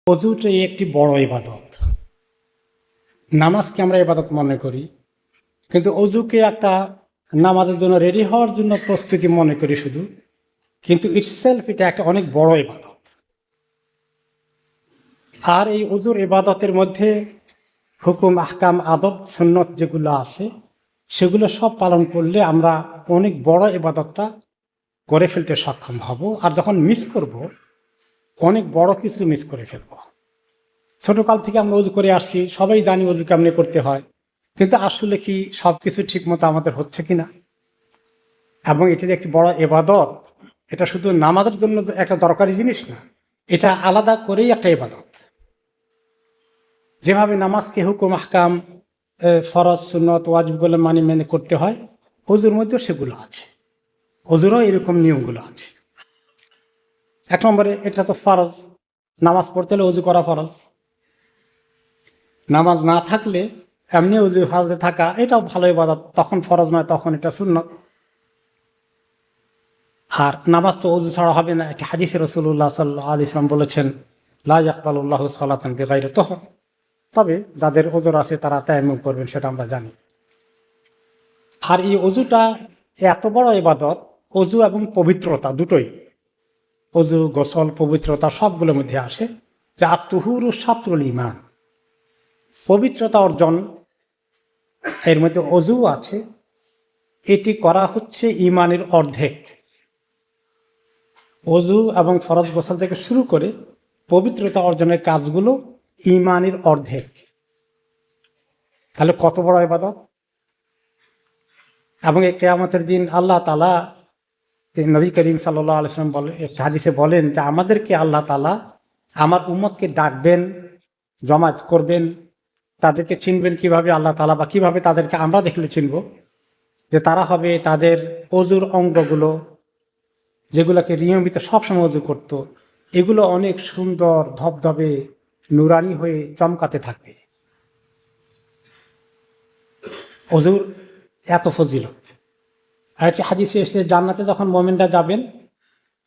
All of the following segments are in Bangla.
অজুটাই একটি বড় ইবাদত। নামাজকে আমরা ইবাদত মনে করি, কিন্তু অজুকে একটা নামাজের জন্য রেডি হওয়ার জন্য প্রস্তুতি মনে করি শুধু, কিন্তু ইটসেলফ এটা একটা অনেক বড় ইবাদত। আর এই অজুর ইবাদতের মধ্যে হুকুম, আহকাম, আদব, সুন্নত যেগুলো আছে সেগুলো সব পালন করলে আমরা অনেক বড় ইবাদতটা করে ফেলতে সক্ষম হব। আর যখন মিস করব, অনেক বড় কিছু মিস করে ফেলব। ছোটকাল থেকে আমরা অজু করে আসছি, সবাই জানি অজু কেমনি করতে হয়, কিন্তু আসলে কি সব কিছু ঠিক মতো আমাদের হচ্ছে কিনা? এবং এটি যে একটি বড় ইবাদত, এটা শুধু নামাজের জন্য একটা দরকারি জিনিস না, এটা আলাদা করেই একটা ইবাদত। যেভাবে নামাজকে হুকুম, আহকাম, ফরজ, সুন্নত, ওয়াজিবগুলো মেনে করতে হয়, অজুর মধ্যেও সেগুলো আছে। অজুরও এরকম নিয়মগুলো আছে। এক নম্বরে এটা তো ফরজ, নামাজ পড়তে হলে অজু করা ফরজ। নামাজ না থাকলে এমনি অজু হাজতে থাকা এটাও ভালো ইবাদত, তখন ফরজ নয়, তখন এটা সুন্নত। আর নামাজ তো অজু ছাড়া হবে না। একটা হাদিসে রাসূলুল্লাহ সাল্লাল্লাহু আলাইহি ওয়াসাল্লাম বলেছেন, লা ইয়াকবালুল্লাহু সালাতান বিগাইরি তাহুর। তবে যাদের ওজর আছে তারা তায়াম্মুম করবেন, সেটা আমরা জানি। আর এই অজুটা এত বড় ইবাদত, অজু এবং পবিত্রতা দুটোই, অজু, গোসল, পবিত্রতা সবগুলোর মধ্যে আসে। যা তুহুরু শাতরুল ঈমান, পবিত্রতা অর্জন, এর মধ্যে অজু আছে। এটি করা হচ্ছে ঈমানের অর্ধেক। অজু এবং ফরজ, গোসল থেকে শুরু করে পবিত্রতা অর্জনের কাজগুলো ঈমানের অর্ধেক। তাহলে কত বড় ইবাদত! এবং এই কিয়ামতের দিন আল্লাহ তাআলা, নবী করিম সাল্লাল্লাহু আলাইহি ওয়াসাল্লাম বলে, একটা হাদিসে বলেন যে আমাদেরকে আল্লাহ তাআলা আমার উম্মতকে ডাকবেন, জমায়েত করবেন। তাদেরকে চিনবেন কিভাবে আল্লাহ তাআলা, বা কিভাবে তাদেরকে আমরা দেখলে চিনব? যে তারা হবে তাদের অজুর অঙ্গগুলো, যেগুলোকে নিয়মিত সবসময় অজু করত, এগুলো অনেক সুন্দর, ধবধবে, নুরানি হয়ে চমকাতে থাকবে। অজুর এত ফজিলত। আর একটি হাদিসে এসে জান্নাতে যখন মুমিনরা যাবেন,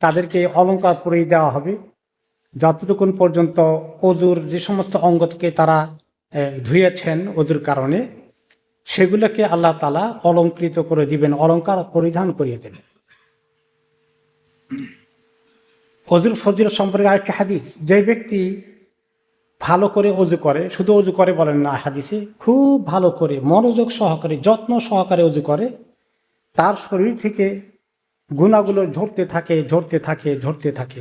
তাদেরকে অলংকার পরিয়ে দেওয়া হবে, যতটুকুন পর্যন্ত অজুর যে সমস্ত অঙ্গ থেকে তারা ধুয়েছেন অজুর কারণে, সেগুলোকে আল্লাহ তাআলা অলঙ্কৃত করে দিবেন, অলংকার পরিধান করিয়ে দেবেন। অজুর ফজিলত সম্পর্কে আরেকটি হাদিস, যে ব্যক্তি ভালো করে অজু করে, শুধু অজু করে বলেন না হাদিসে, খুব ভালো করে মনোযোগ সহকারে, যত্ন সহকারে অজু করে, তার শরীর থেকে গুনাহগুলো ঝরতে থাকে, ঝরতে থাকে, ঝরতে থাকে।